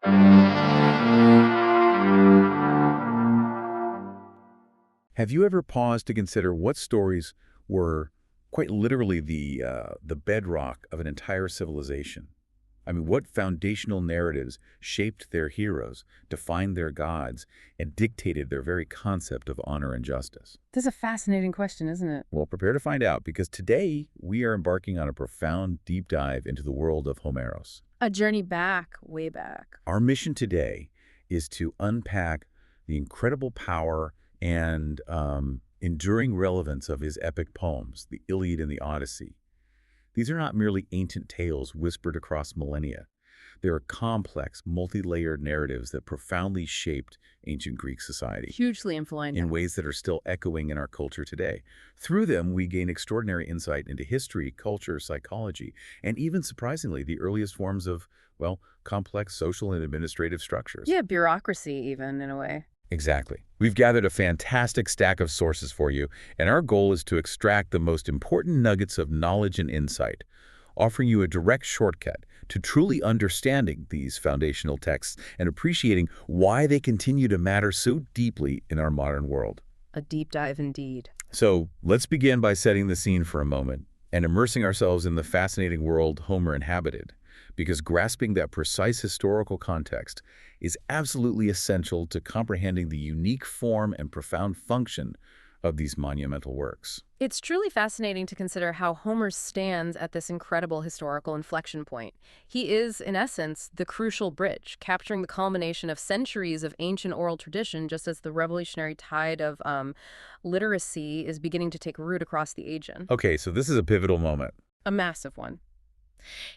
Have you ever paused to consider what stories were quite literally the bedrock of an entire civilization? I mean, what foundational narratives shaped their heroes, defined their gods, and dictated their very concept of honor and justice? This is a fascinating question, isn't it? Well, prepare to find out, because today we are embarking on a profound deep dive into the world of Homeros. A journey back, way back. Our mission today is to unpack the incredible power and enduring relevance of his epic poems, the Iliad and the Odyssey. These are not merely ancient tales whispered across millennia. They are complex, multi-layered narratives that profoundly shaped ancient Greek society Hugely influential. in ways that are still echoing in our culture today. Through them, we gain extraordinary insight into history, culture, psychology, and even, surprisingly, the earliest forms of, well, complex social and administrative structures. Yeah, bureaucracy even, in a way. Exactly. We've gathered a fantastic stack of sources for you, and our goal is to extract the most important nuggets of knowledge and insight, offering you a direct shortcut to truly understanding these foundational texts and appreciating why they continue to matter so deeply in our modern world. A deep dive indeed. So let's begin by setting the scene for a moment and immersing ourselves in the fascinating world Homer inhabited, because grasping that precise historical context is absolutely essential to comprehending the unique form and profound function of these monumental works. It's truly fascinating to consider how Homer stands at this incredible historical inflection point. He is, in essence, the crucial bridge, capturing the culmination of centuries of ancient oral tradition just as the revolutionary tide of literacy is beginning to take root across the Aegean. Okay, so this is a pivotal moment. A massive one.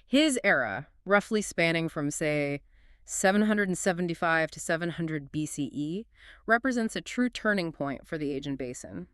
His era, roughly spanning from, say, 775 to 700 BCE, represents a true turning point for the Aegean Basin.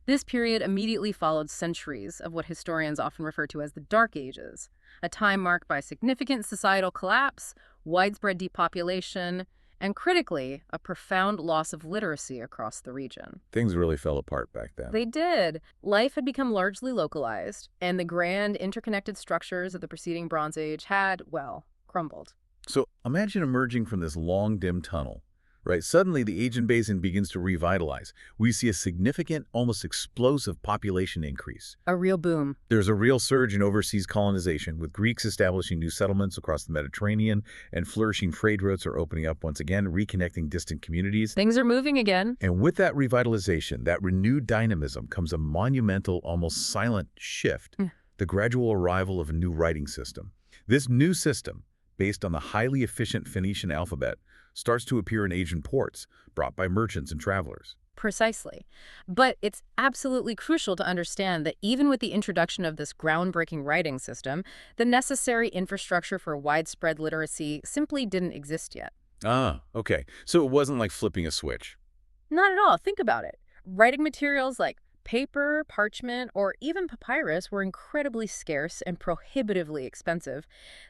This period immediately followed centuries of what historians often refer to as the Dark Ages, a time marked by significant societal collapse, widespread depopulation, and critically, a profound loss of literacy across the region. Things really fell apart back then. They did. Life had become largely localized, and the grand interconnected structures of the preceding Bronze Age had, well, crumbled. So imagine emerging from this long, dim tunnel, right? Suddenly, the Aegean Basin begins to revitalize. We see a significant, almost explosive population increase. A real boom. There's a real surge in overseas colonization, with Greeks establishing new settlements across the Mediterranean, and flourishing trade routes are opening up once again, reconnecting distant communities. Things are moving again. And with that revitalization, that renewed dynamism, comes a monumental, almost silent shift, the gradual arrival of a new writing system. This new system, based on the highly efficient Phoenician alphabet, starts to appear in Asian ports, brought by merchants and travelers. Precisely. But it's absolutely crucial to understand that even with the introduction of this groundbreaking writing system, the necessary infrastructure for widespread literacy simply didn't exist yet. Ah, okay. So it wasn't like flipping a switch. Not at all. Think about it. Writing materials like paper, parchment, or even papyrus were incredibly scarce and prohibitively expensive.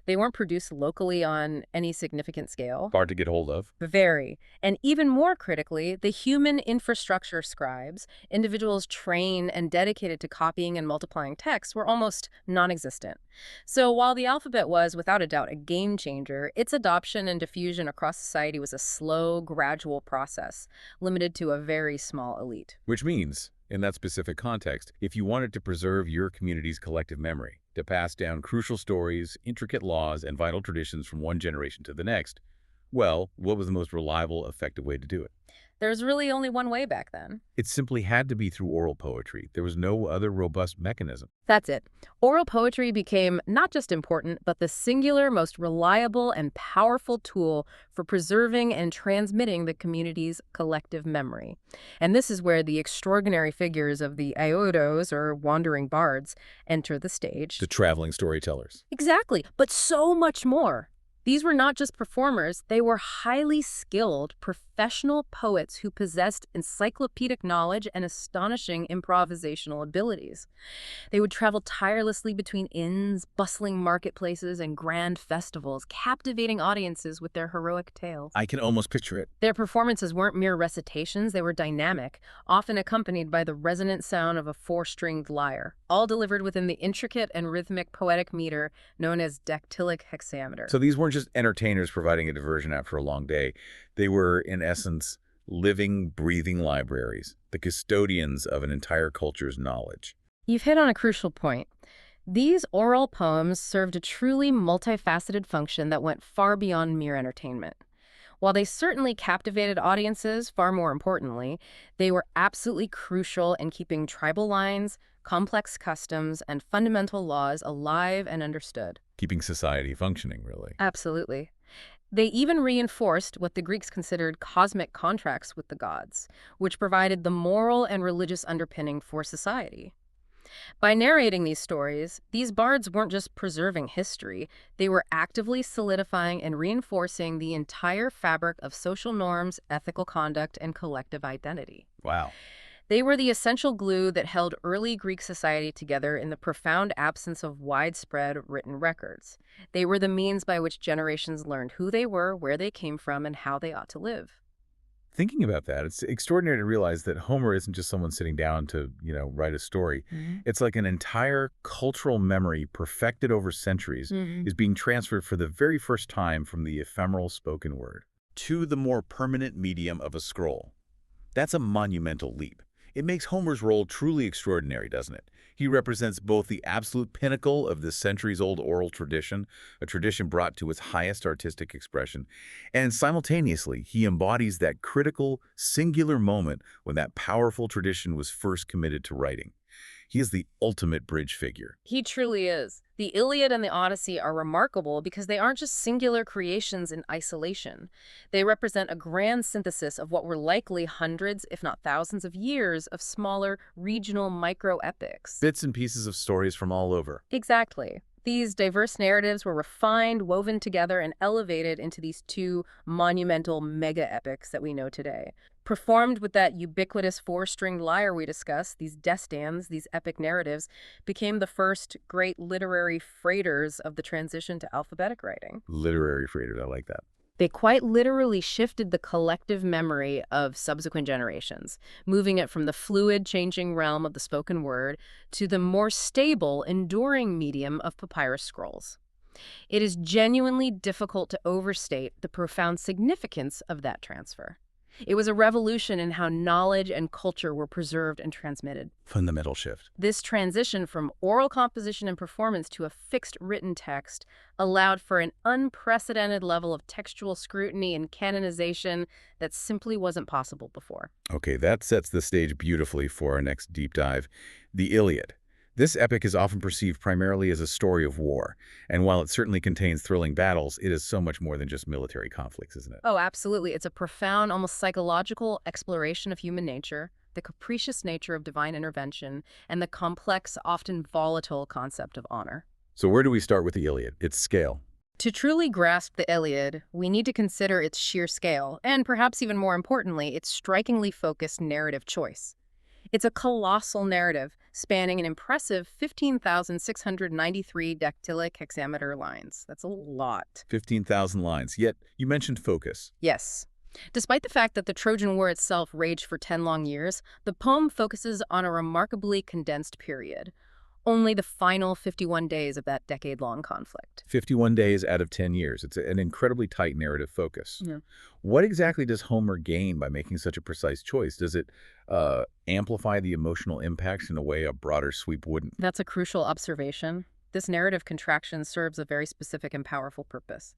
They weren't produced locally on any significant scale. Hard to get hold of. Very. And even more critically, the human infrastructure scribes, individuals trained and dedicated to copying and multiplying text, were almost non-existent. So while the alphabet was, without a doubt, a game changer, its adoption and diffusion across society was a slow, gradual process, limited to a very small elite. Which means, in that specific context, if you wanted to preserve your community's collective memory, to pass down crucial stories, intricate laws, and vital traditions from one generation to the next, well, what was the most reliable, effective way to do it? There's really only one way back then. It simply had to be through oral poetry. There was no other robust mechanism. That's it. Oral poetry became not just important, but the singular, most reliable and powerful tool for preserving and transmitting the community's collective memory. And this is where the extraordinary figures of the Aodos, or wandering bards, enter the stage. The traveling storytellers. Exactly, but so much more. These were not just performers, they were highly skilled, professional poets who possessed encyclopedic knowledge and astonishing improvisational abilities. They would travel tirelessly between inns, bustling marketplaces, and grand festivals, captivating audiences with their heroic tales. I can almost picture it. Their performances weren't mere recitations, they were dynamic, often accompanied by the resonant sound of a four-stringed lyre, all delivered within the intricate and rhythmic poetic meter known as dactylic hexameter. So these weren't weren't just entertainers providing a diversion after a long day. They were, in essence, living, breathing libraries, the custodians of an entire culture's knowledge. You've hit on a crucial point. These oral poems served a truly multifaceted function that went far beyond mere entertainment. While they certainly captivated audiences, far more importantly, they were absolutely crucial in keeping tribal lines, complex customs, and fundamental laws alive and understood. Keeping society functioning, really. Absolutely. They even reinforced what the Greeks considered cosmic contracts with the gods, which provided the moral and religious underpinning for society. By narrating these stories, these bards weren't just preserving history, they were actively solidifying and reinforcing the entire fabric of social norms, ethical conduct, and collective identity. Wow. They were the essential glue that held early Greek society together in the profound absence of widespread written records. They were the means by which generations learned who they were, where they came from, and how they ought to live. Thinking about that, it's extraordinary to realize that Homer isn't just someone sitting down to, write a story. It's like an entire cultural memory perfected over centuries is being transferred for the very first time from the ephemeral spoken word to the more permanent medium of a scroll. That's a monumental leap. It makes Homer's role truly extraordinary, doesn't it? He represents both the absolute pinnacle of this centuries-old oral tradition, a tradition brought to its highest artistic expression, and simultaneously, he embodies that critical, singular moment when that powerful tradition was first committed to writing. He is the ultimate bridge figure. He truly is. The Iliad and the Odyssey are remarkable because they aren't just singular creations in isolation. They represent a grand synthesis of what were likely hundreds, if not thousands of years of smaller, regional micro-epics. Bits and pieces of stories from all over. Exactly. These diverse narratives were refined, woven together, and elevated into these two monumental mega-epics that we know today. Performed with that ubiquitous four-stringed lyre we discussed, these destans, these epic narratives, became the first great literary freighters of the transition to alphabetic writing. Literary freighters, I like that. They quite literally shifted the collective memory of subsequent generations, moving it from the fluid, changing realm of the spoken word to the more stable, enduring medium of papyrus scrolls. It is genuinely difficult to overstate the profound significance of that transfer. It was a revolution in how knowledge and culture were preserved and transmitted. Fundamental shift. This transition from oral composition and performance to a fixed written text allowed for an unprecedented level of textual scrutiny and canonization that simply wasn't possible before. Okay, that sets the stage beautifully for our next deep dive, the Iliad. This epic is often perceived primarily as a story of war, and while it certainly contains thrilling battles, it is so much more than just military conflicts, isn't it? Oh, absolutely. It's a profound, almost psychological exploration of human nature, the capricious nature of divine intervention, and the complex, often volatile concept of honor. So where do we start with the Iliad? Its scale. To truly grasp the Iliad, we need to consider its sheer scale, and perhaps even more importantly, its strikingly focused narrative choice. It's a colossal narrative spanning an impressive 15,693 dactylic hexameter lines. That's a lot. 15,000 lines. Yet, you mentioned focus. Yes. Despite the fact that the Trojan War itself raged for 10 long years, the poem focuses on a remarkably condensed period. Only the final 51 days of that decade-long conflict. 51 days out of 10 years. It's an incredibly tight narrative focus. Yeah. What exactly does Homer gain by making such a precise choice? Does it amplify the emotional impacts in a way a broader sweep wouldn't? That's a crucial observation. This narrative contraction serves a very specific and powerful purpose.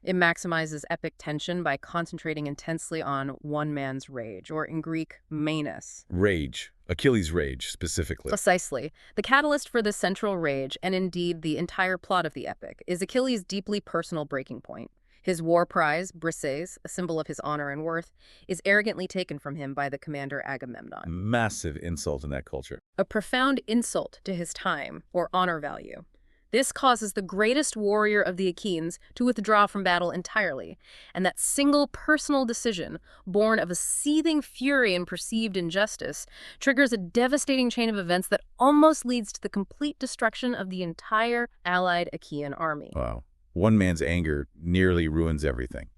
It maximizes epic tension by concentrating intensely on one man's rage, or in Greek, menos. Rage. Achilles' rage, specifically. Precisely. The catalyst for this central rage, and indeed the entire plot of the epic, is Achilles' deeply personal breaking point. His war prize, Briseis, a symbol of his honor and worth, is arrogantly taken from him by the commander Agamemnon. Massive insult in that culture. A profound insult to his time, or honor value. This causes the greatest warrior of the Achaeans to withdraw from battle entirely, and that single personal decision, born of a seething fury and perceived injustice, triggers a devastating chain of events that almost leads to the complete destruction of the entire allied Achaean army. Wow. One man's anger nearly ruins everything.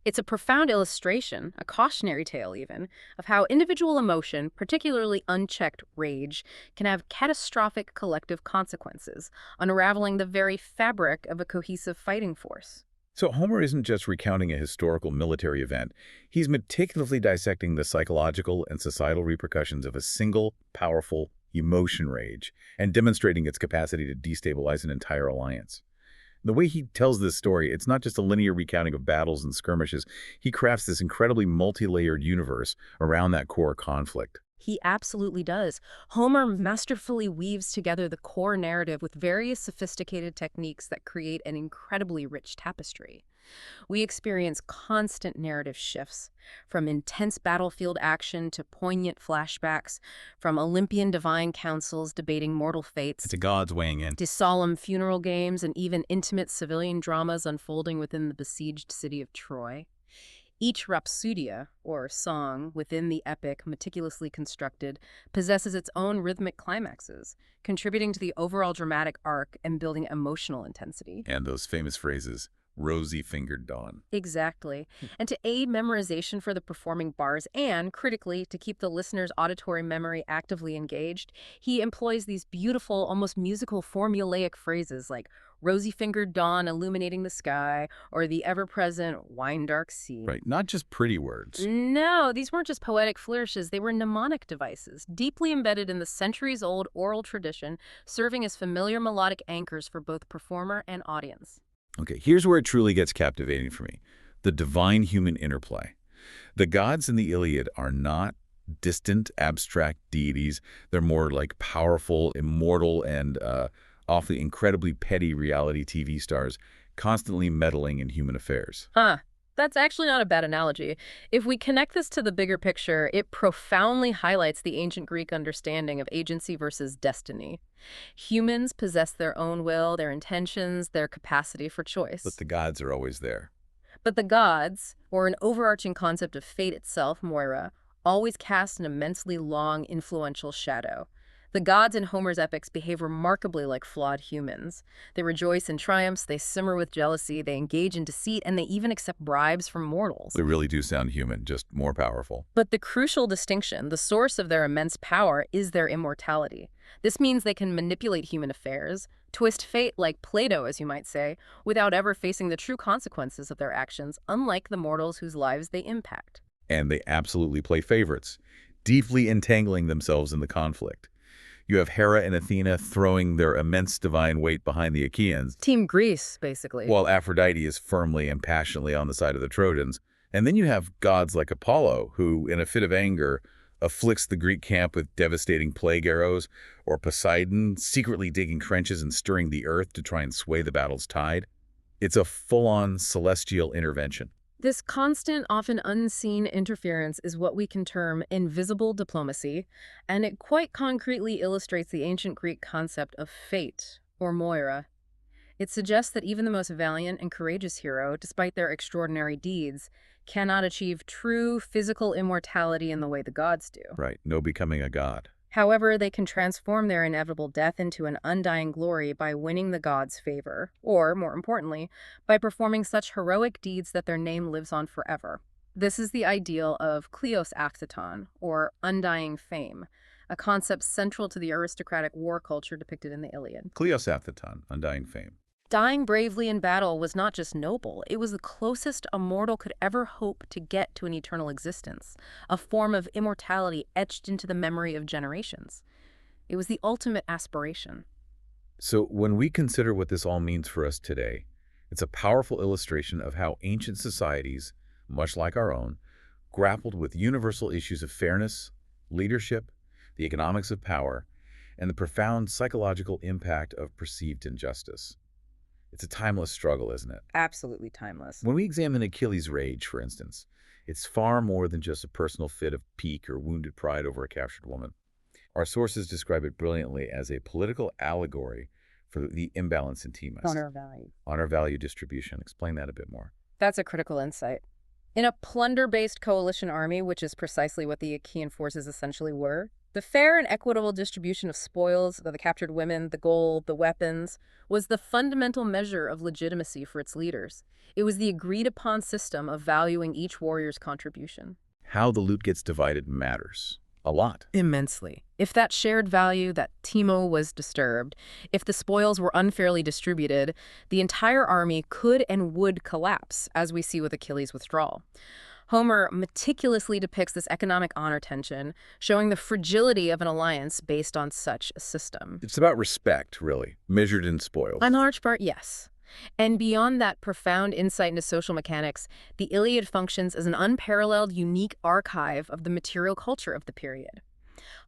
It's a profound illustration, a cautionary tale even, of how individual emotion, particularly unchecked rage, can have catastrophic collective consequences, unraveling the very fabric of a cohesive fighting force. So Homer isn't just recounting a historical military event. He's meticulously dissecting the psychological and societal repercussions of a single, powerful emotion rage and demonstrating its capacity to destabilize an entire alliance. The way he tells this story, it's not just a linear recounting of battles and skirmishes. He crafts this incredibly multi-layered universe around that core conflict. He absolutely does. Homer masterfully weaves together the core narrative with various sophisticated techniques that create an incredibly rich tapestry. We experience constant narrative shifts, from intense battlefield action to poignant flashbacks, from Olympian divine councils debating mortal fates To God's weighing in. to solemn funeral games and even intimate civilian dramas unfolding within the besieged city of Troy. Each rhapsodia, or song, within the epic, meticulously constructed, possesses its own rhythmic climaxes, contributing to the overall dramatic arc and building emotional intensity. And those famous phrases, rosy-fingered dawn. Exactly. And to aid memorization for the performing bars and, critically, to keep the listener's auditory memory actively engaged, he employs these beautiful, almost musical formulaic phrases like rosy-fingered dawn illuminating the sky or the ever-present wine-dark sea. Right, not just pretty words. No, these weren't just poetic flourishes, they were mnemonic devices, deeply embedded in the centuries-old oral tradition, serving as familiar melodic anchors for both performer and audience. Okay, here's where it truly gets captivating for me. The divine-human interplay. The gods in the Iliad are not distant, abstract deities. They're more like powerful, immortal, and awfully incredibly petty reality TV stars, constantly meddling in human affairs. Huh. That's actually not a bad analogy. If we connect this to the bigger picture, it profoundly highlights the ancient Greek understanding of agency versus destiny. Humans possess their own will, their intentions, their capacity for choice. But the gods are always there. But the gods, or an overarching concept of fate itself, Moira, always cast an immensely long, influential shadow. The gods in Homer's epics behave remarkably like flawed humans. They rejoice in triumphs, they simmer with jealousy, they engage in deceit, and they even accept bribes from mortals. They really do sound human, just more powerful. But the crucial distinction, the source of their immense power, is their immortality. This means they can manipulate human affairs, twist fate like Plato, as you might say, without ever facing the true consequences of their actions, unlike the mortals whose lives they impact. And they absolutely play favorites, deeply entangling themselves in the conflict. You have Hera and Athena throwing their immense divine weight behind the Achaeans, Team Greece, basically. while Aphrodite is firmly and passionately on the side of the Trojans. And then you have gods like Apollo, who, in a fit of anger, afflicts the Greek camp with devastating plague arrows, or Poseidon secretly digging trenches and stirring the earth to try and sway the battle's tide. It's a full-on celestial intervention. This constant, often unseen interference is what we can term invisible diplomacy, and it quite concretely illustrates the ancient Greek concept of fate, or Moira. It suggests that even the most valiant and courageous hero, despite their extraordinary deeds, cannot achieve true physical immortality in the way the gods do. Right, no becoming a god. However, they can transform their inevitable death into an undying glory by winning the gods' favor, or, more importantly, by performing such heroic deeds that their name lives on forever. This is the ideal of kleos aktheton, or undying fame, a concept central to the aristocratic war culture depicted in the Iliad. Kleos Aptheton, undying fame. Dying bravely in battle was not just noble, it was the closest a mortal could ever hope to get to an eternal existence, a form of immortality etched into the memory of generations. It was the ultimate aspiration. So when we consider what this all means for us today, it's a powerful illustration of how ancient societies, much like our own, grappled with universal issues of fairness, leadership, the economics of power, and the profound psychological impact of perceived injustice. It's a timeless struggle, isn't it? Absolutely timeless. When we examine Achilles' rage, for instance, it's far more than just a personal fit of pique or wounded pride over a captured woman. Our sources describe it brilliantly as a political allegory for the imbalance in Timas. Honor-value distribution. Explain that a bit more. That's a critical insight. In a plunder-based coalition army, which is precisely what the Achaean forces essentially were, the fair and equitable distribution of spoils, the captured women, the gold, the weapons, was the fundamental measure of legitimacy for its leaders. It was the agreed-upon system of valuing each warrior's contribution. How the loot gets divided matters A lot. Immensely. If that shared value, that Timo, was disturbed, if the spoils were unfairly distributed, the entire army could and would collapse, as we see with Achilles' withdrawal. Homer meticulously depicts this economic honor tension, showing the fragility of an alliance based on such a system. It's about respect, really, measured in spoils. In large part, yes. And beyond that profound insight into social mechanics, the Iliad functions as an unparalleled, unique archive of the material culture of the period.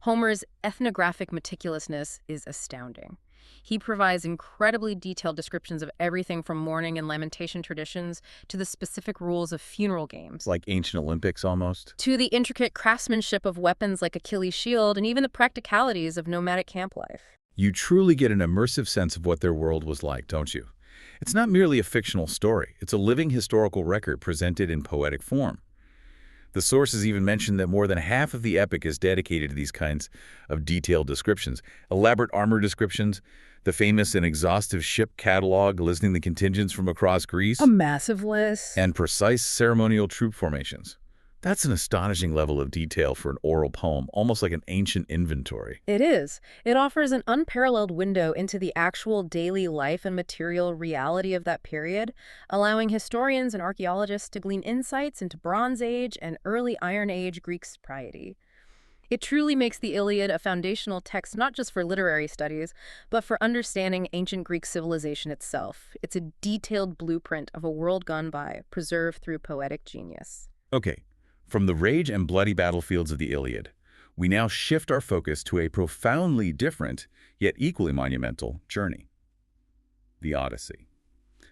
Homer's ethnographic meticulousness is astounding. He provides incredibly detailed descriptions of everything from mourning and lamentation traditions to the specific rules of funeral games, Like ancient Olympics, almost. to the intricate craftsmanship of weapons like Achilles' shield, and even the practicalities of nomadic camp life. You truly get an immersive sense of what their world was like, don't you? It's not merely a fictional story. It's a living historical record presented in poetic form. The sources even mention that more than half of the epic is dedicated to these kinds of detailed descriptions. Elaborate armor descriptions, the famous and exhaustive ship catalog listing the contingents from across Greece, A massive list. and precise ceremonial troop formations. That's an astonishing level of detail for an oral poem, almost like an ancient inventory. It is. It offers an unparalleled window into the actual daily life and material reality of that period, allowing historians and archaeologists to glean insights into Bronze Age and early Iron Age Greek sobriety. It truly makes the Iliad a foundational text not just for literary studies, but for understanding ancient Greek civilization itself. It's a detailed blueprint of a world gone by, preserved through poetic genius. Okay, from the rage and bloody battlefields of the Iliad, we now shift our focus to a profoundly different, yet equally monumental, journey. The Odyssey.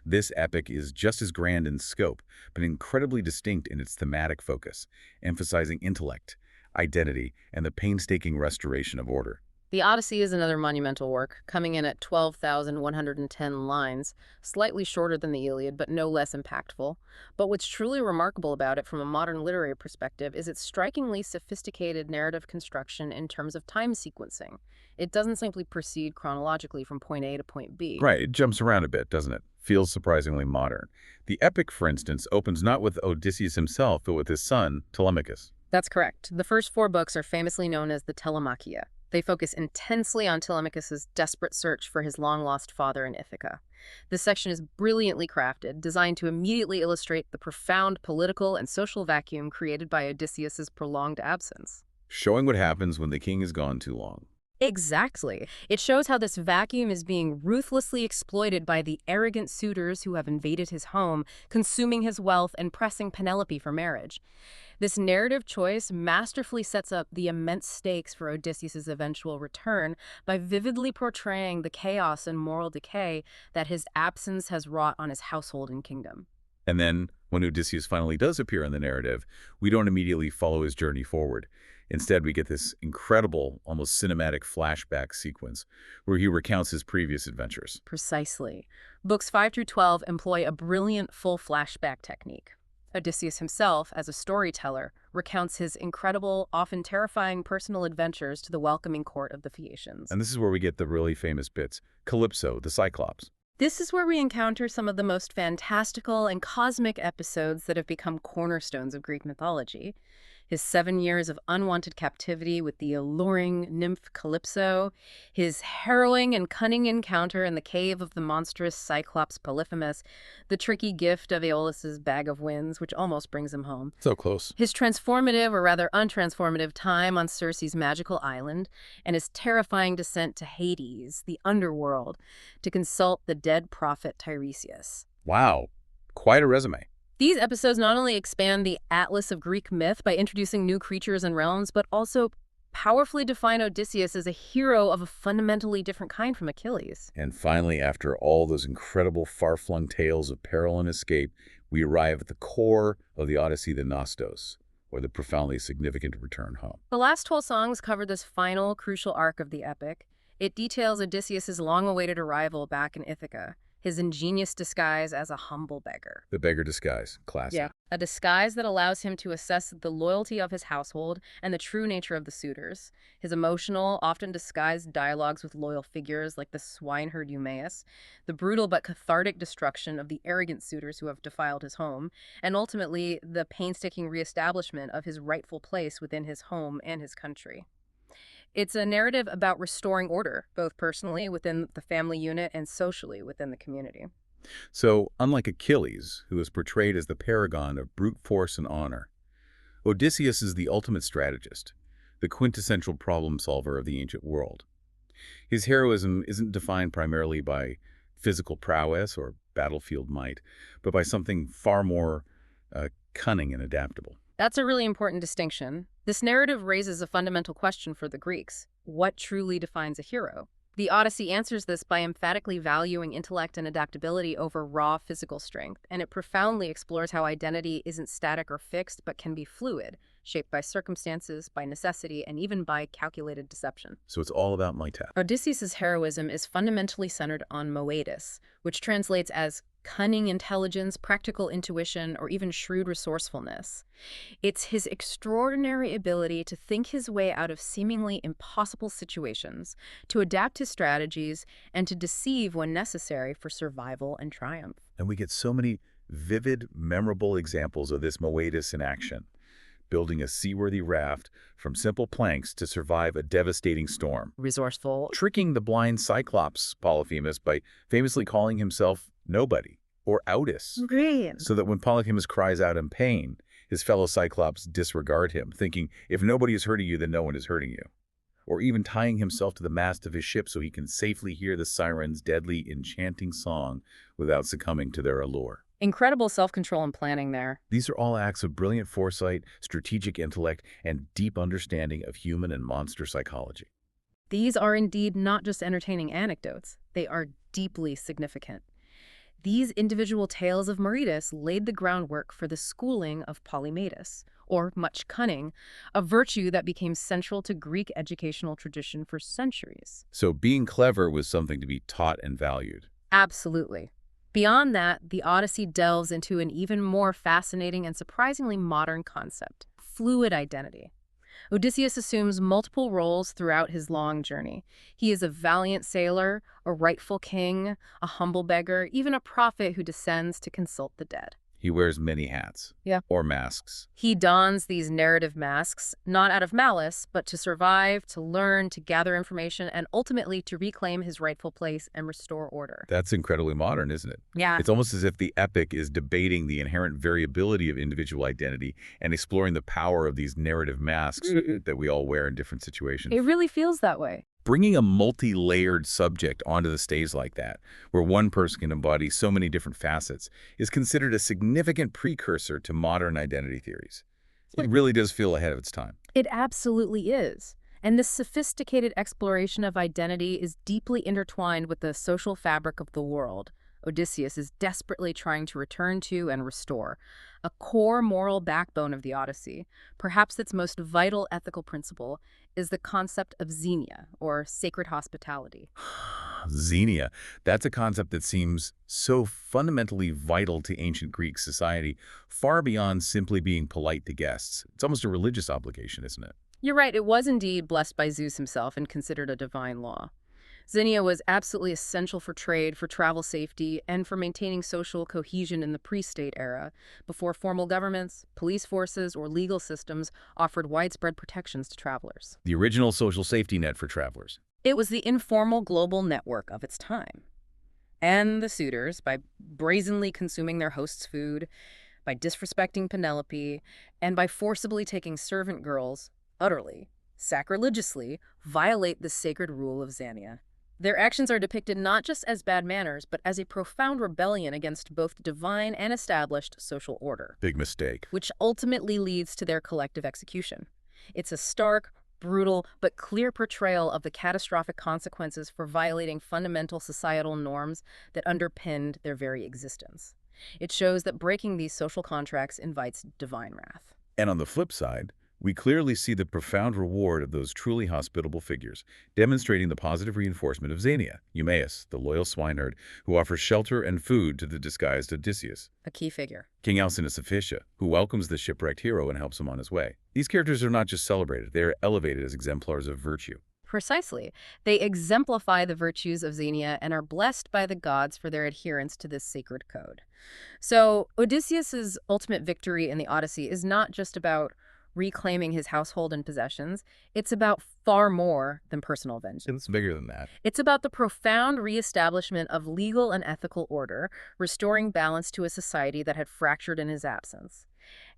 This epic is just as grand in scope, but incredibly distinct in its thematic focus, emphasizing intellect, identity, and the painstaking restoration of order. The Odyssey is another monumental work, coming in at 12,110 lines, slightly shorter than the Iliad, but no less impactful. But what's truly remarkable about it from a modern literary perspective is its strikingly sophisticated narrative construction in terms of time sequencing. It doesn't simply proceed chronologically from point A to point B. Right, it jumps around a bit, doesn't it? Feels surprisingly modern. The epic, for instance, opens not with Odysseus himself, but with his son, Telemachus. That's correct. The first 4 books are famously known as the Telemachia. They focus intensely on Telemachus's desperate search for his long-lost father in Ithaca. This section is brilliantly crafted, designed to immediately illustrate the profound political and social vacuum created by Odysseus's prolonged absence. Showing what happens when the king is gone too long. Exactly. It shows how this vacuum is being ruthlessly exploited by the arrogant suitors who have invaded his home, consuming his wealth and pressing Penelope for marriage. This narrative choice masterfully sets up the immense stakes for Odysseus' eventual return by vividly portraying the chaos and moral decay that his absence has wrought on his household and kingdom. And then, when Odysseus finally does appear in the narrative, we don't immediately follow his journey forward. Instead, we get this incredible, almost cinematic flashback sequence where he recounts his previous adventures. Precisely. Books 5 through 12 employ a brilliant full flashback technique. Odysseus himself, as a storyteller, recounts his incredible, often terrifying personal adventures to the welcoming court of the Phaeacians. And this is where we get the really famous bits. Calypso, the Cyclops. This is where we encounter some of the most fantastical and cosmic episodes that have become cornerstones of Greek mythology. His 7 years of unwanted captivity with the alluring nymph Calypso, his harrowing and cunning encounter in the cave of the monstrous Cyclops Polyphemus, the tricky gift of Aeolus's bag of winds, which almost brings him home. So close. His transformative, or rather untransformative, time on Circe's magical island, and his terrifying descent to Hades, the underworld, to consult the dead prophet Tiresias. Wow, quite a resume. These episodes not only expand the atlas of Greek myth by introducing new creatures and realms, but also powerfully define Odysseus as a hero of a fundamentally different kind from Achilles. And finally, after all those incredible far-flung tales of peril and escape, we arrive at the core of the Odyssey, the Nostos, or the profoundly significant return home. The last 12 songs cover this final, crucial arc of the epic. It details Odysseus' long-awaited arrival back in Ithaca, his ingenious disguise as a humble beggar. The beggar disguise. Classic. Yeah. A disguise that allows him to assess the loyalty of his household and the true nature of the suitors. His emotional, often disguised dialogues with loyal figures like the swineherd Eumaeus, the brutal but cathartic destruction of the arrogant suitors who have defiled his home, and ultimately the painstaking reestablishment of his rightful place within his home and his country. It's a narrative about restoring order, both personally within the family unit and socially within the community. So, unlike Achilles, who is portrayed as the paragon of brute force and honor, Odysseus is the ultimate strategist, the quintessential problem solver of the ancient world. His heroism isn't defined primarily by physical prowess or battlefield might, but by something far more cunning and adaptable. That's a really important distinction. This narrative raises a fundamental question for the Greeks. What truly defines a hero? The Odyssey answers this by emphatically valuing intellect and adaptability over raw physical strength, and it profoundly explores how identity isn't static or fixed, but can be fluid, shaped by circumstances, by necessity, and even by calculated deception. So it's all about might. Odysseus' heroism is fundamentally centered on moetis, which translates as cunning intelligence, practical intuition, or even shrewd resourcefulness. It's his extraordinary ability to think his way out of seemingly impossible situations, to adapt his strategies, and to deceive when necessary for survival and triumph. And we get so many vivid, memorable examples of this moetis in action, building a seaworthy raft from simple planks to survive a devastating storm. Resourceful. Tricking the blind Cyclops, Polyphemus, by famously calling himself Nobody, or Autis, so that when Polyphemus cries out in pain, his fellow Cyclops disregard him, thinking, if nobody is hurting you, then no one is hurting you. Or even tying himself to the mast of his ship so he can safely hear the sirens' deadly, enchanting song without succumbing to their allure. Incredible self-control and planning there. These are all acts of brilliant foresight, strategic intellect, and deep understanding of human and monster psychology. These are indeed not just entertaining anecdotes. They are deeply significant. These individual tales of Meritus laid the groundwork for the schooling of Polymatus, or much cunning, a virtue that became central to Greek educational tradition for centuries. So being clever was something to be taught and valued. Absolutely. Beyond that, the Odyssey delves into an even more fascinating and surprisingly modern concept: fluid identity. Odysseus assumes multiple roles throughout his long journey. He is a valiant sailor, a rightful king, a humble beggar, even a prophet who descends to consult the dead. He wears many hats. Yeah. Or masks. He dons these narrative masks, not out of malice, but to survive, to learn, to gather information, and ultimately to reclaim his rightful place and restore order. That's incredibly modern, isn't it? Yeah. It's almost as if the epic is debating the inherent variability of individual identity and exploring the power of these narrative masks that we all wear in different situations. It really feels that way. Bringing a multi-layered subject onto the stage like that, where one person can embody so many different facets, is considered a significant precursor to modern identity theories. It really does feel ahead of its time. It absolutely is. And this sophisticated exploration of identity is deeply intertwined with the social fabric of the world Odysseus is desperately trying to return to and restore, a core moral backbone of the Odyssey. Perhaps its most vital ethical principle is the concept of xenia, or sacred hospitality. Xenia, that's a concept that seems so fundamentally vital to ancient Greek society, far beyond simply being polite to guests. It's almost a religious obligation, isn't it? You're right, it was indeed blessed by Zeus himself and considered a divine law. Xenia was absolutely essential for trade, for travel safety, and for maintaining social cohesion in the pre-state era, before formal governments, police forces, or legal systems offered widespread protections to travelers. The original social safety net for travelers. It was the informal global network of its time. And the suitors, by brazenly consuming their host's food, by disrespecting Penelope, and by forcibly taking servant girls, utterly, sacrilegiously, violate the sacred rule of Xenia. Their actions are depicted not just as bad manners, but as a profound rebellion against both divine and established social order. Big mistake. Which ultimately leads to their collective execution. It's a stark, brutal, but clear portrayal of the catastrophic consequences for violating fundamental societal norms that underpinned their very existence. It shows that breaking these social contracts invites divine wrath. And on the flip side, We clearly see the profound reward of those truly hospitable figures, demonstrating the positive reinforcement of Xenia, Eumaeus, the loyal swineherd, who offers shelter and food to the disguised Odysseus. A key figure. King Alcinous of Phoenicia, who welcomes the shipwrecked hero and helps him on his way. These characters are not just celebrated, they are elevated as exemplars of virtue. Precisely. They exemplify the virtues of Xenia and are blessed by the gods for their adherence to this sacred code. So Odysseus's ultimate victory in the Odyssey is not just about reclaiming his household and possessions. It's about far more than personal vengeance. It's bigger than that. It's about the profound reestablishment of legal and ethical order, restoring balance to a society that had fractured in his absence.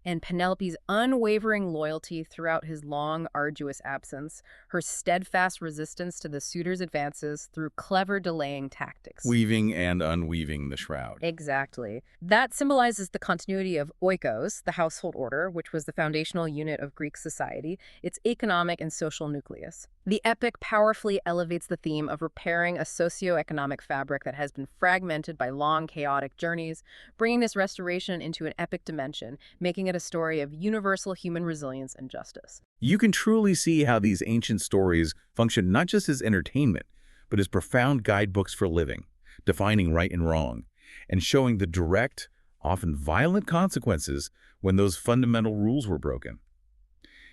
And Penelope's unwavering loyalty throughout his long, arduous absence, her steadfast resistance to the suitor's advances through clever delaying tactics. Weaving and unweaving the shroud. Exactly. That symbolizes the continuity of oikos, the household order, which was the foundational unit of Greek society, its economic and social nucleus. The epic powerfully elevates the theme of repairing a socio-economic fabric that has been fragmented by long, chaotic journeys, bringing this restoration into an epic dimension, making it a story of universal human resilience and justice. You can truly see how these ancient stories function not just as entertainment, but as profound guidebooks for living, defining right and wrong, and showing the direct, often violent consequences when those fundamental rules were broken.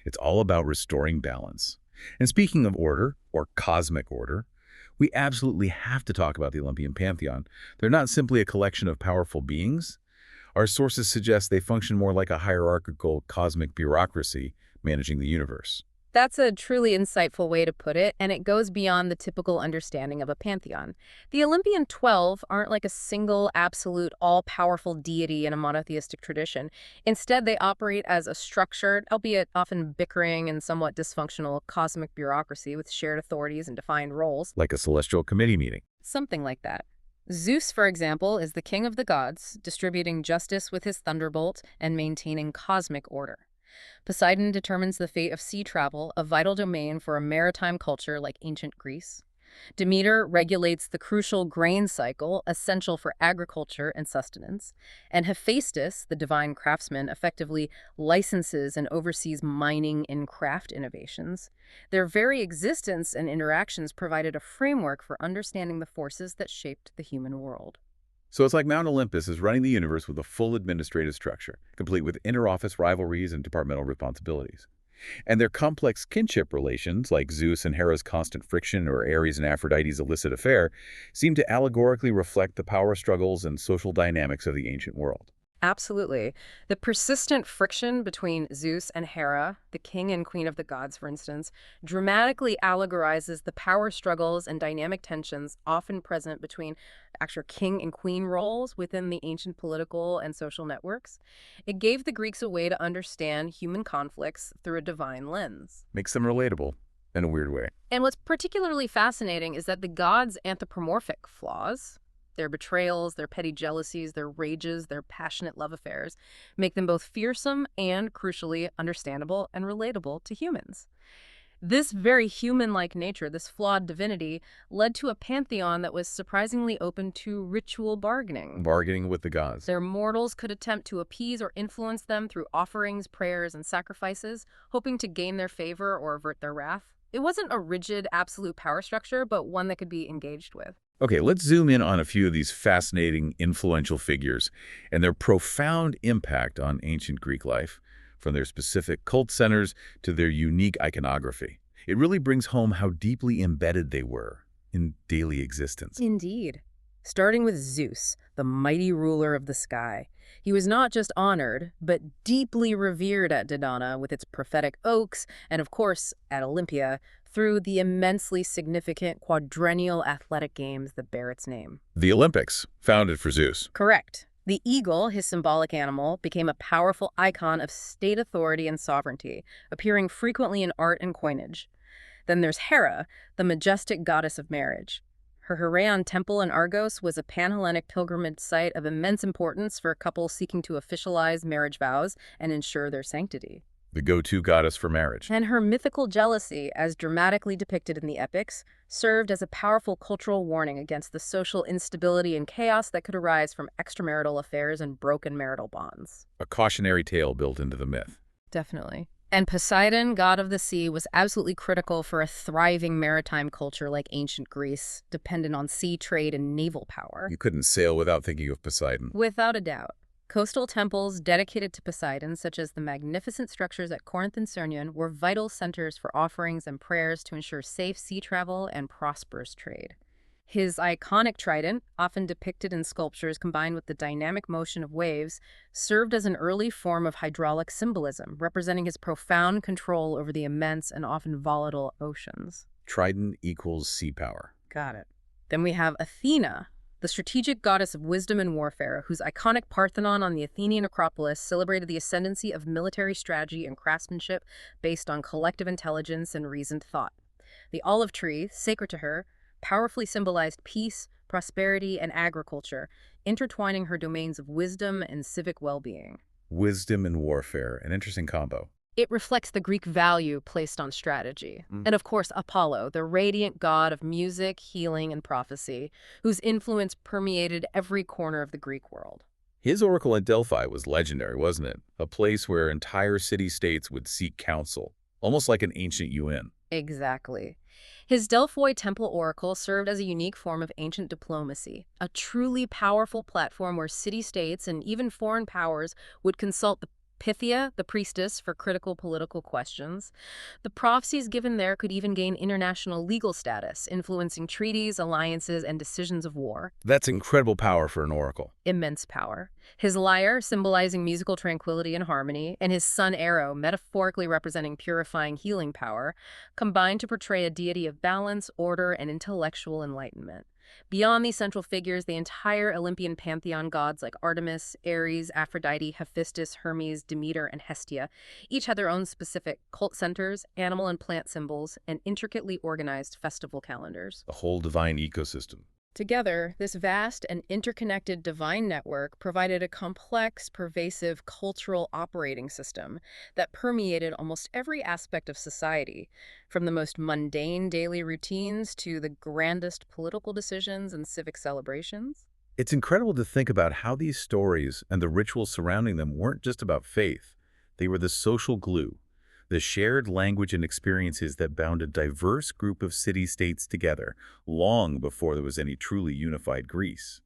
It's all about restoring balance. And speaking of order, or cosmic order, we absolutely have to talk about the Olympian pantheon. They're not simply a collection of powerful beings. Our sources suggest they function more like a hierarchical cosmic bureaucracy managing the universe. That's a truly insightful way to put it, and it goes beyond the typical understanding of a pantheon. The Olympian 12 aren't like a single, absolute, all-powerful deity in a monotheistic tradition. Instead, they operate as a structured, albeit often bickering and somewhat dysfunctional, cosmic bureaucracy with shared authorities and defined roles. Like a celestial committee meeting. Something like that. Zeus, for example, is the king of the gods, distributing justice with his thunderbolt and maintaining cosmic order. Poseidon determines the fate of sea travel, a vital domain for a maritime culture like ancient Greece. Demeter regulates the crucial grain cycle, essential for agriculture and sustenance. And Hephaestus, the divine craftsman, effectively licenses and oversees mining and craft innovations. Their very existence and interactions provided a framework for understanding the forces that shaped the human world. So it's like Mount Olympus is running the universe with a full administrative structure, complete with inter-office rivalries and departmental responsibilities. And their complex kinship relations, like Zeus and Hera's constant friction or Ares and Aphrodite's illicit affair, seem to allegorically reflect the power struggles and social dynamics of the ancient world. Absolutely. The persistent friction between Zeus and Hera, the king and queen of the gods, for instance, dramatically allegorizes the power struggles and dynamic tensions often present between actual king and queen roles within the ancient political and social networks. It gave the Greeks a way to understand human conflicts through a divine lens. Makes them relatable in a weird way. And what's particularly fascinating is that the gods' anthropomorphic flaws, their betrayals, their petty jealousies, their rages, their passionate love affairs, make them both fearsome and, crucially, understandable and relatable to humans. This very human-like nature, this flawed divinity, led to a pantheon that was surprisingly open to ritual bargaining. Bargaining with the gods. Their mortals could attempt to appease or influence them through offerings, prayers, and sacrifices, hoping to gain their favor or avert their wrath. It wasn't a rigid, absolute power structure, but one that could be engaged with. Okay, let's zoom in on a few of these fascinating, influential figures and their profound impact on ancient Greek life, from their specific cult centers to their unique iconography. It really brings home how deeply embedded they were in daily existence. Indeed. Starting with Zeus, the mighty ruler of the sky. He was not just honored, but deeply revered at Dodona with its prophetic oaks, and of course, at Olympia, through the immensely significant quadrennial athletic games that bear its name. The Olympics, founded for Zeus. Correct. The eagle, his symbolic animal, became a powerful icon of state authority and sovereignty, appearing frequently in art and coinage. Then there's Hera, the majestic goddess of marriage. Her Heraion temple in Argos was a pan-Hellenic pilgrimage site of immense importance for couples seeking to officialize marriage vows and ensure their sanctity. The go-to goddess for marriage. And her mythical jealousy, as dramatically depicted in the epics, served as a powerful cultural warning against the social instability and chaos that could arise from extramarital affairs and broken marital bonds. A cautionary tale built into the myth. Definitely. And Poseidon, god of the sea, was absolutely critical for a thriving maritime culture like ancient Greece, dependent on sea trade and naval power. You couldn't sail without thinking of Poseidon. Without a doubt. Coastal temples dedicated to Poseidon, such as the magnificent structures at Corinth and Sirmium, were vital centers for offerings and prayers to ensure safe sea travel and prosperous trade. His iconic trident, often depicted in sculptures combined with the dynamic motion of waves, served as an early form of hydraulic symbolism, representing his profound control over the immense and often volatile oceans. Trident equals sea power. Got it. Then we have Athena, the strategic goddess of wisdom and warfare, whose iconic Parthenon on the Athenian Acropolis celebrated the ascendancy of military strategy and craftsmanship based on collective intelligence and reasoned thought. The olive tree, sacred to her, powerfully symbolized peace, prosperity, and agriculture, intertwining her domains of wisdom and civic well-being. Wisdom and warfare, an interesting combo. It reflects the Greek value placed on strategy. And of course, Apollo, the radiant god of music, healing, and prophecy, whose influence permeated every corner of the Greek world. His oracle at Delphi was legendary, wasn't it? A place where entire city-states would seek counsel, almost like an ancient UN. Exactly. His Delphi Temple Oracle served as a unique form of ancient diplomacy, a truly powerful platform where city-states and even foreign powers would consult the Pythia, the priestess, for critical political questions. The prophecies given there could even gain international legal status, influencing treaties, alliances, and decisions of war. That's incredible power for an oracle. Immense power. His lyre, symbolizing musical tranquility and harmony, and his sun arrow, metaphorically representing purifying healing power, combined to portray a deity of balance, order, and intellectual enlightenment. Beyond these central figures, the entire Olympian pantheon gods like Artemis, Ares, Aphrodite, Hephaestus, Hermes, Demeter, and Hestia each had their own specific cult centers, animal and plant symbols, and intricately organized festival calendars. The whole divine ecosystem. Together, this vast and interconnected divine network provided a complex, pervasive cultural operating system that permeated almost every aspect of society, from the most mundane daily routines to the grandest political decisions and civic celebrations. It's incredible to think about how these stories and the rituals surrounding them weren't just about faith. They were the social glue, the shared language and experiences that bound a diverse group of city-states together long before there was any truly unified Greece.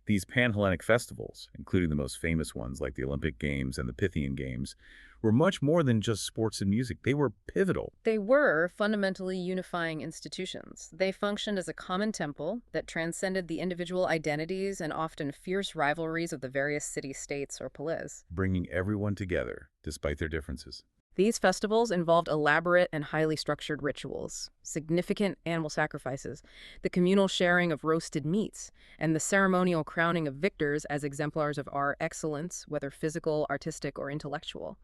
These pan-Hellenic festivals, including the most famous ones like the Olympic Games and the Pythian Games, were much more than just sports and music. They were pivotal. They were fundamentally unifying institutions. They functioned as a common temple that transcended the individual identities and often fierce rivalries of the various city-states or polis, Bringing everyone together, despite their differences. These festivals involved elaborate and highly structured rituals, significant animal sacrifices, the communal sharing of roasted meats, and the ceremonial crowning of victors as exemplars of our excellence, whether physical, artistic, or intellectual.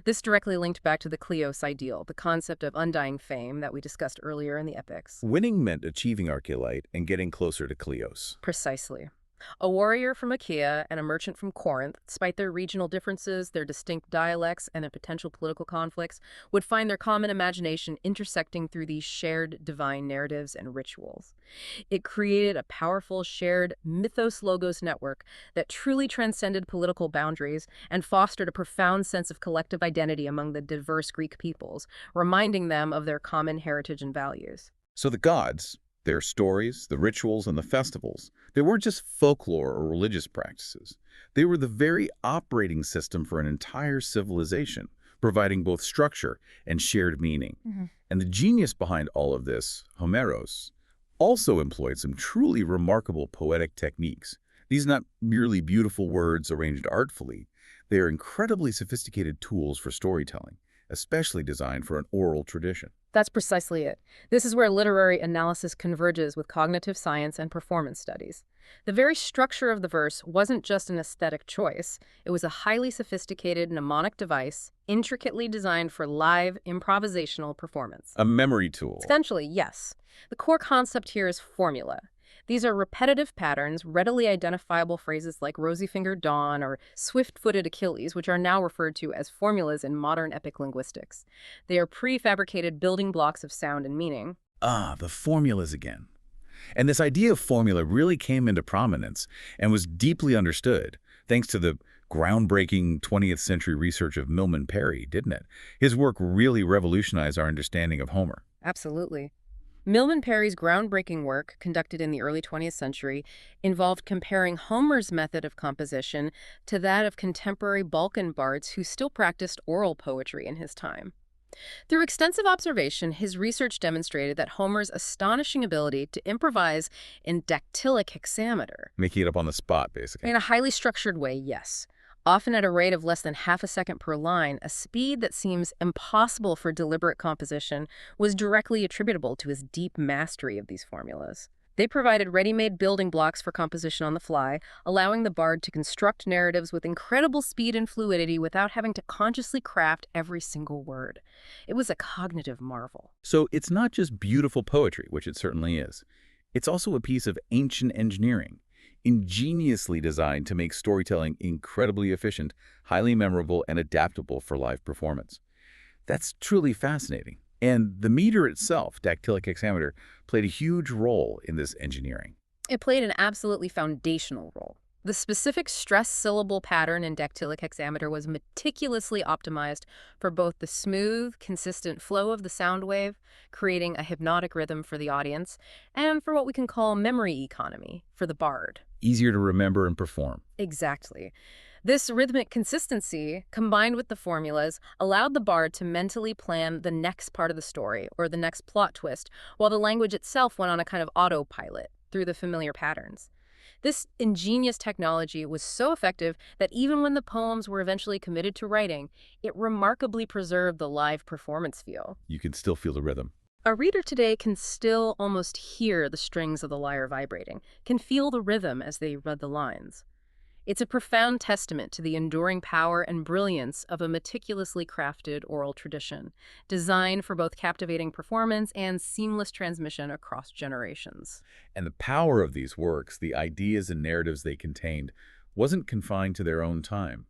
This directly linked back to the Kleos ideal, the concept of undying fame that we discussed earlier in the epics. Winning meant achieving Archeolite and getting closer to Kleos. Precisely. A warrior from Achaea and a merchant from Corinth, despite their regional differences, their distinct dialects, and their potential political conflicts, would find their common imagination intersecting through these shared divine narratives and rituals. It created a powerful shared mythos-logos network that truly transcended political boundaries and fostered a profound sense of collective identity among the diverse Greek peoples, reminding them of their common heritage and values. So the gods, their stories, the rituals, and the festivals, they weren't just folklore or religious practices. They were the very operating system for an entire civilization, providing both structure and shared meaning. And the genius behind all of this, Homeros, also employed some truly remarkable poetic techniques. These are not merely beautiful words arranged artfully. They are incredibly sophisticated tools for storytelling, especially designed for an oral tradition. That's precisely it. This is where literary analysis converges with cognitive science and performance studies. The very structure of the verse wasn't just an aesthetic choice. It was a highly sophisticated mnemonic device, intricately designed for live, improvisational performance. A memory tool. Essentially, yes. The core concept here is formula. These are repetitive patterns, readily identifiable phrases like rosy-fingered dawn or swift-footed Achilles, which are now referred to as formulas in modern epic linguistics. They are prefabricated building blocks of sound and meaning. Ah, the formulas again. And this idea of formula really came into prominence and was deeply understood thanks to the groundbreaking 20th century research of Milman Parry, didn't it? His work really revolutionized our understanding of Homer. Absolutely. Milman Parry's groundbreaking work, conducted in the early 20th century, involved comparing Homer's method of composition to that of contemporary Balkan bards who still practiced oral poetry in his time. Through extensive observation, his research demonstrated that Homer's astonishing ability to improvise in dactylic hexameter, Making it up on the spot, basically. in a highly structured way, yes, often at a rate of less than half a second per line, a speed that seems impossible for deliberate composition, was directly attributable to his deep mastery of these formulas. They provided ready-made building blocks for composition on the fly, allowing the bard to construct narratives with incredible speed and fluidity without having to consciously craft every single word. It was a cognitive marvel. So it's not just beautiful poetry, which it certainly is. It's also a piece of ancient engineering, ingeniously designed to make storytelling incredibly efficient, highly memorable, and adaptable for live performance. That's truly fascinating. And the meter itself, dactylic hexameter, played a huge role in this engineering. It played an absolutely foundational role. The specific stress syllable pattern in dactylic hexameter was meticulously optimized for both the smooth, consistent flow of the sound wave, creating a hypnotic rhythm for the audience, and for what we can call memory economy for the bard. Easier to remember and perform. Exactly. This rhythmic consistency, combined with the formulas, allowed the bard to mentally plan the next part of the story or the next plot twist, while the language itself went on a kind of autopilot through the familiar patterns. This ingenious technology was so effective that even when the poems were eventually committed to writing, it remarkably preserved the live performance feel. You can still feel the rhythm. A reader today can still almost hear the strings of the lyre vibrating, can feel the rhythm as they read the lines. It's a profound testament to the enduring power and brilliance of a meticulously crafted oral tradition, designed for both captivating performance and seamless transmission across generations. And the power of these works, the ideas and narratives they contained, wasn't confined to their own time.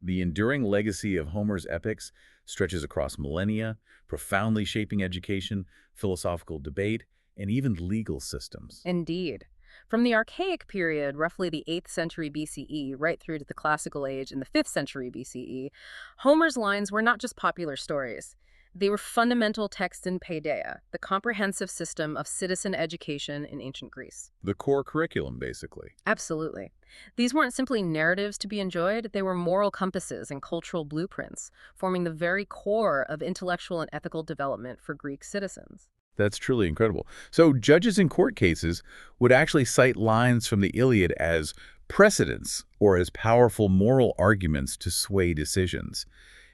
The enduring legacy of Homer's epics stretches across millennia, profoundly shaping education, philosophical debate, and even legal systems. Indeed. From the Archaic period, roughly the 8th century BCE, right through to the Classical Age in the 5th century BCE, Homer's lines were not just popular stories. They were fundamental texts in paideia, the comprehensive system of citizen education in ancient Greece. The core curriculum, basically. Absolutely. These weren't simply narratives to be enjoyed, they were moral compasses and cultural blueprints, forming the very core of intellectual and ethical development for Greek citizens. That's truly incredible. So judges in court cases would actually cite lines from the Iliad as precedents or as powerful moral arguments to sway decisions.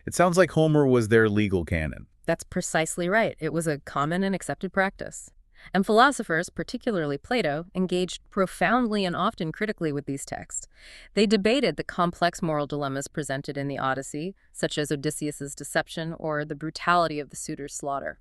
It sounds like Homer was their legal canon. That's precisely right. It was a common and accepted practice. And philosophers, particularly Plato, engaged profoundly and often critically with these texts. They debated the complex moral dilemmas presented in the Odyssey, such as Odysseus's deception or the brutality of the suitor's slaughter.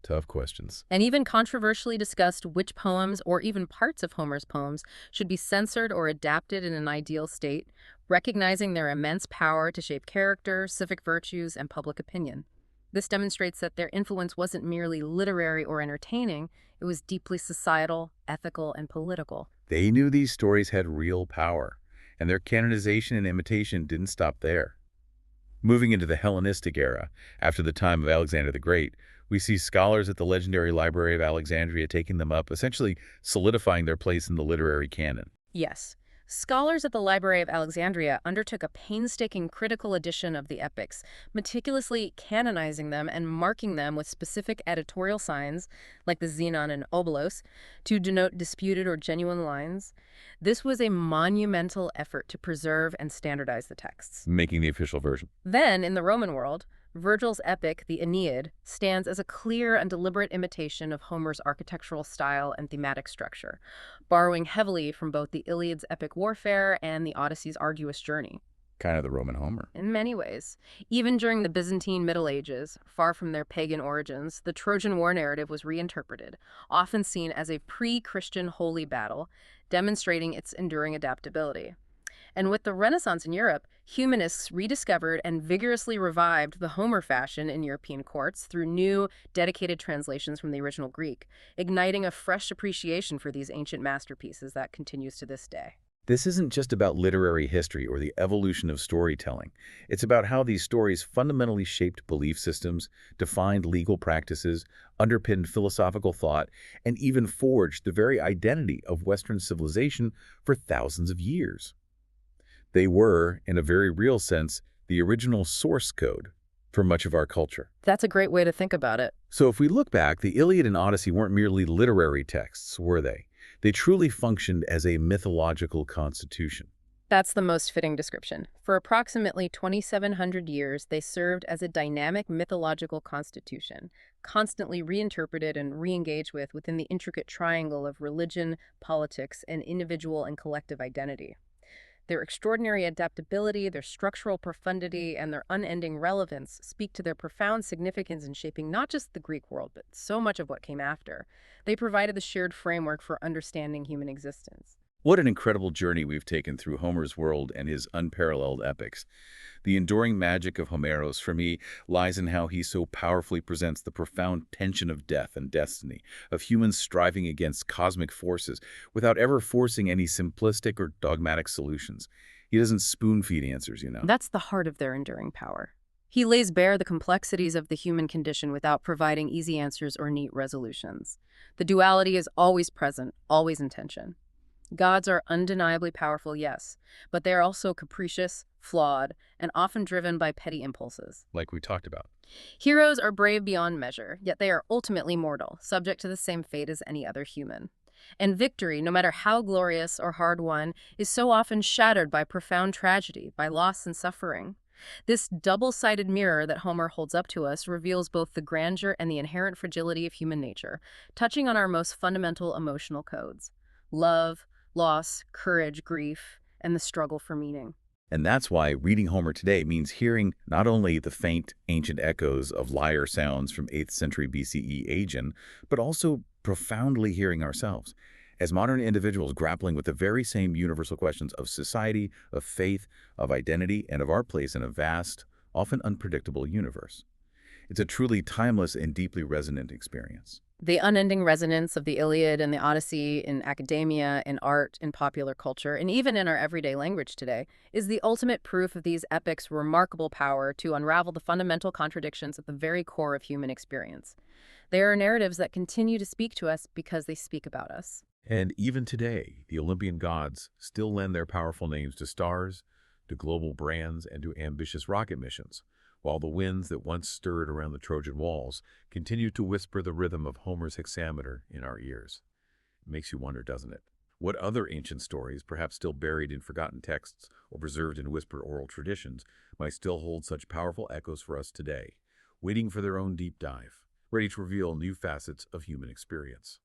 Tough questions. And even controversially discussed which poems or even parts of Homer's poems should be censored or adapted in an ideal state, recognizing their immense power to shape character, civic virtues, and public opinion. This demonstrates that their influence wasn't merely literary or entertaining, it was deeply societal, ethical, and political. They knew these stories had real power, and their canonization and imitation didn't stop there. Moving into the Hellenistic era, after the time of Alexander the Great, we see scholars at the legendary Library of Alexandria taking them up, essentially solidifying their place in the literary canon. Yes. Scholars at the Library of Alexandria undertook a painstaking critical edition of the epics, meticulously canonizing them and marking them with specific editorial signs, like the xenon and obolos, to denote disputed or genuine lines. This was a monumental effort to preserve and standardize the texts. Making the official version. Then, in the Roman world, Virgil's epic, the Aeneid, stands as a clear and deliberate imitation of Homer's architectural style and thematic structure, borrowing heavily from both the Iliad's epic warfare and the Odyssey's arduous journey. Kind of the Roman Homer. In many ways. Even during the Byzantine Middle Ages, far from their pagan origins, the Trojan War narrative was reinterpreted, often seen as a pre-Christian holy battle, demonstrating its enduring adaptability. And with the Renaissance in Europe, humanists rediscovered and vigorously revived the Homer fashion in European courts through new, dedicated translations from the original Greek, igniting a fresh appreciation for these ancient masterpieces that continues to this day. This isn't just about literary history or the evolution of storytelling. It's about how these stories fundamentally shaped belief systems, defined legal practices, underpinned philosophical thought, and even forged the very identity of Western civilization for thousands of years. They were, in a very real sense, the original source code for much of our culture. That's a great way to think about it. So if we look back, the Iliad and Odyssey weren't merely literary texts, were they? They truly functioned as a mythological constitution. That's the most fitting description. For approximately 2,700 years, they served as a dynamic mythological constitution, constantly reinterpreted and re-engaged with within the intricate triangle of religion, politics, and individual and collective identity. Their extraordinary adaptability, their structural profundity, and their unending relevance speak to their profound significance in shaping not just the Greek world, but so much of what came after. They provided the shared framework for understanding human existence. What an incredible journey we've taken through Homer's world and his unparalleled epics. The enduring magic of Homeros, for me, lies in how he so powerfully presents the profound tension of death and destiny, of humans striving against cosmic forces without ever forcing any simplistic or dogmatic solutions. He doesn't spoon-feed answers. That's the heart of their enduring power. He lays bare the complexities of the human condition without providing easy answers or neat resolutions. The duality is always present, always in tension. Gods are undeniably powerful, yes, but they are also capricious, flawed, and often driven by petty impulses. Like we talked about. Heroes are brave beyond measure, yet they are ultimately mortal, subject to the same fate as any other human. And victory, no matter how glorious or hard-won, is so often shattered by profound tragedy, by loss and suffering. This double-sided mirror that Homer holds up to us reveals both the grandeur and the inherent fragility of human nature, touching on our most fundamental emotional codes: love, loss, courage, grief, and the struggle for meaning. And that's why reading Homer today means hearing not only the faint, ancient echoes of lyre sounds from 8th century BCE Aegean, but also profoundly hearing ourselves, as modern individuals grappling with the very same universal questions of society, of faith, of identity, and of our place in a vast, often unpredictable universe. It's a truly timeless and deeply resonant experience. The unending resonance of the Iliad and the Odyssey in academia, in art, in popular culture, and even in our everyday language today is the ultimate proof of these epics' remarkable power to unravel the fundamental contradictions at the very core of human experience. They are narratives that continue to speak to us because they speak about us. And even today, the Olympian gods still lend their powerful names to stars, to global brands, and to ambitious rocket missions, while the winds that once stirred around the Trojan walls continue to whisper the rhythm of Homer's hexameter in our ears. It makes you wonder, doesn't it? What other ancient stories, perhaps still buried in forgotten texts or preserved in whispered oral traditions, might still hold such powerful echoes for us today, waiting for their own deep dive, ready to reveal new facets of human experience?